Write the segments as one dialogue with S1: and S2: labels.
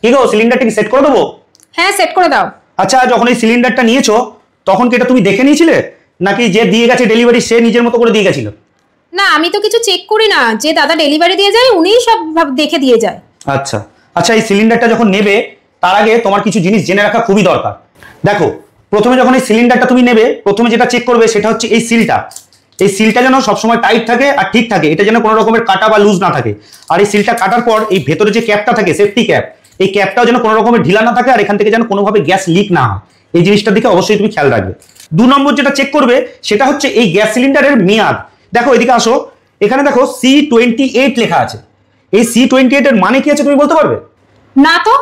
S1: কি গো, সিলিন্ডারটা কি সেট করে দেবো?
S2: হ্যাঁ, সেট করে দাও।
S1: আচ্ছা, যখন এই সিলিন্ডারটা নিয়েছো তখন কি এটা তুমি দেখে নিয়েছিলে, নাকি যে দিয়ে গেছে ডেলিভারি সে নিজের মতো করে দিয়ে গেছিল?
S2: না, আমি তো কিছু চেক করি না, যে দাদা ডেলিভারি দিয়ে যায় উনিই সব দেখে দিয়ে যায়।
S1: আচ্ছা আচ্ছা, এই সিলিন্ডারটা যখন নেবে তার আগে তোমার কিছু জিনিস জেনে রাখা খুবই দরকার। দেখো, প্রথমে যখন এই সিলিন্ডারটা তুমি নেবে, প্রথমে যেটা চেক করবে সেটা হচ্ছে এই সিলটা। এই সিলটা যেন সবসময় টাইট থাকে আর ঠিক থাকে, এটা যেন কোনো রকমের কাটা বা লুজ না থাকে। আর এই সিলটা কাটার পর এই ভেতরে যে ক্যাপটা থাকে, সেফটি ক্যাপ, এই ক্যাপটাও যেন কোনো রকমের ঢিলা না থাকে, আর এখান থেকে যেন কোনোভাবে গ্যাস লিক না হয়। এই জিনিসটার দিকে অবশ্যই তুমি খেয়াল রাখবে। 2 নম্বর যেটা চেক করবে সেটা হচ্ছে এই গ্যাস সিলিন্ডারের মেয়াদ। দেখো, এদিকে আসো, এখানে দেখো C28 লেখা আছে। এই C28 এর মানে কি আছে তুমি বলতে পারবে?
S2: না তো,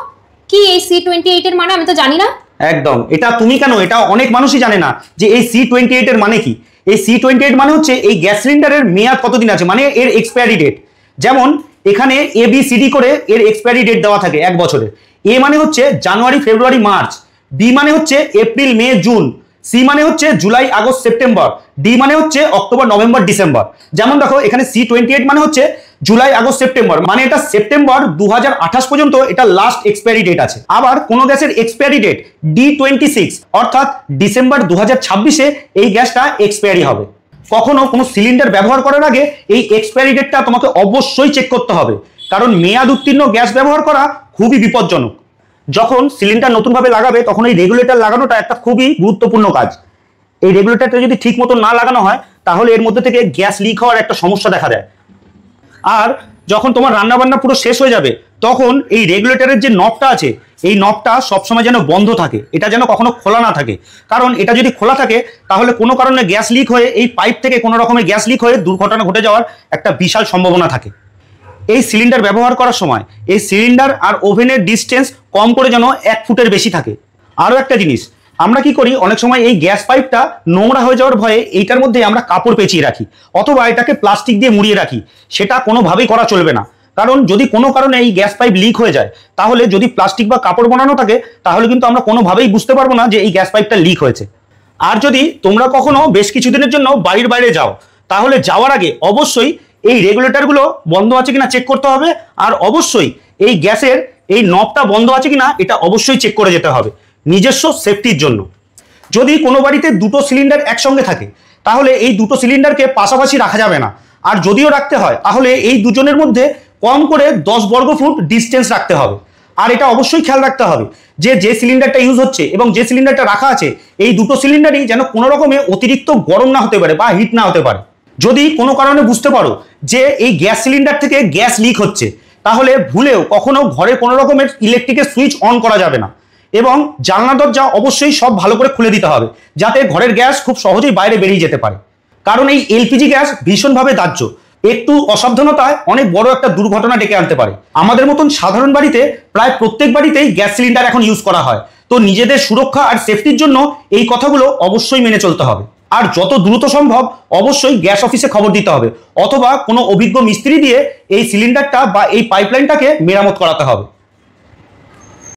S2: কি এই C28 এর মানে? আমি তো জানি না।
S1: একদম, এটা তুমি কেন, এটা অনেক মানুষই জানে না যে এই C28 এর মানে কি। এই C28 মানে হচ্ছে এই গ্যাস সিলিন্ডারের মেয়াদ কতদিন আছে, মানে এর এক্সপায়ারি ডেট। যেমন এখানে ABCD করে এর এক্সপায়ারি ডেট দেওয়া থাকে 1 বছরের। এ মানে হচ্ছে জানুয়ারি ফেব্রুয়ারি মার্চ, বি মানে হচ্ছে এপ্রিল মে জুন, সি মানে হচ্ছে জুলাই আগস্ট সেপ্টেম্বর, ডি মানে হচ্ছে অক্টোবর নভেম্বর ডিসেম্বর। যেমন দেখো, এখানে C28 মানে হচ্ছে জুলাই আগস্ট সেপ্টেম্বর, মানে এটা সেপ্টেম্বর 2028 পর্যন্ত এটা লাস্ট এক্সপায়ারি ডেট আছে। আবার কোন গ্যাসের এক্সপায়ারি ডেট D26, অর্থাৎ ডিসেম্বর 2026-এ এই গ্যাসটা এক্সপায়ারি হবে। কখনো কোনো সিলিন্ডার ব্যবহার করার আগে এই এক্সপায়ারি ডেটটা তোমাকে অবশ্যই চেক করতে হবে, কারণ মেয়াদ উত্তীর্ণ গ্যাস ব্যবহার করা খুবই বিপজ্জনক। যখন সিলিন্ডার নতুনভাবে লাগাবে তখন এই রেগুলেটর লাগানোটা একটা খুবই গুরুত্বপূর্ণ কাজ। এই রেগুলেটরটা যদি ঠিক মতো না লাগানো হয় তাহলে এর মধ্যে থেকে গ্যাস লিক হওয়ার একটা সমস্যা দেখা দেয়। আর যখন তোমার রান্নাবান্না পুরো শেষ হয়ে যাবে তখন এই রেগুলেটরের যে নবটা আছে, এই নবটা সবসময় যেন বন্ধ থাকে, এটা যেন কখনো খোলা না থাকে। কারণ এটা যদি খোলা থাকে তাহলে কোনো কারণে গ্যাস লিক হয়ে এই পাইপ থেকে কোনো রকমের গ্যাস লিক হয়ে দুর্ঘটনা ঘটে যাওয়ার একটা বিশাল সম্ভাবনা থাকে। এই সিলিন্ডার ব্যবহার করার সময় এই সিলিন্ডার আর ওভেনের ডিস্টেন্স কম করে যেন 1 ফুটের বেশি থাকে। আরও একটা জিনিস, আমরা কি করি, অনেক সময় এই গ্যাস পাইপটা নোংরা হয়ে যাওয়ার ভয়ে এইটার মধ্যে আমরা কাপড় পেঁচিয়ে রাখি, অথবা এটাকে প্লাস্টিক দিয়ে মুড়িয়ে রাখি। সেটা কোনোভাবেই করা চলবে না, কারণ যদি কোনো কারণে এই গ্যাস পাইপ লিক হয়ে যায় তাহলে যদি প্লাস্টিক বা কাপড় বানানো থাকে তাহলে কিন্তু আমরা কোনোভাবেই বুঝতে পারবো না যে এই গ্যাস পাইপটা লিক হয়েছে। আর যদি তোমরা কখনো বেশ কিছুদিনের জন্য বাড়ির বাইরে যাও তাহলে যাওয়ার আগে অবশ্যই এই রেগুলেটরগুলো বন্ধ আছে কিনা চেক করতে হবে। আর অবশ্যই এই গ্যাসের এই নবটা বন্ধ আছে কিনা এটা অবশ্যই চেক করে যেতে হবে নিজস্ব সেফটির জন্য। যদি কোনো বাড়িতে দুটো সিলিন্ডার একসঙ্গে থাকে তাহলে এই দুটো সিলিন্ডারকে পাশাপাশি রাখা যাবে না। আর যদিও রাখতে হয় তাহলে এই দুজনের মধ্যে কম করে 10 বর্গফুট ডিস্টেন্স রাখতে হবে। আর এটা অবশ্যই খেয়াল রাখতে হবে যে যে সিলিন্ডারটা ইউজ হচ্ছে এবং যে সিলিন্ডারটা রাখা আছে এই দুটো সিলিন্ডারই যেন কোনো রকমে অতিরিক্ত গরম না হতে পারে বা হিট না হতে পারে। যদি কোনো কারণে বুঝতে পারো যে এই গ্যাস সিলিন্ডার থেকে গ্যাস লিক হচ্ছে তাহলে ভুলেও কখনো ঘরে কোনো রকমের ইলেকট্রিকের সুইচ অন করা যাবে না, এবং জানলা দরজা অবশ্যই সব ভালো করে খুলে দিতে হবে যাতে ঘরের গ্যাস খুব সহজেই বাইরে বেরিয়ে যেতে পারে। কারণ এই এলপিজি গ্যাস ভীষণভাবে দাহ্য, একটু অসাবধানতায় অনেক বড় একটা দুর্ঘটনা ডেকে আনতে পারে। আমাদের মতন সাধারণ বাড়িতে প্রায় প্রত্যেক বাড়িতেই গ্যাস সিলিন্ডার এখন ইউজ করা হয়, তো নিজেদের সুরক্ষা আর সেফটির জন্য এই কথাগুলো অবশ্যই মেনে চলতে হবে। আর যত দ্রুত সম্ভব অবশ্যই গ্যাস অফিসে খবর দিতে হবে, অথবা কোনো অভিজ্ঞ মিস্ত্রি দিয়ে এই সিলিন্ডারটা বা এই পাইপলাইনটাকে মেরামত করাতে হবে।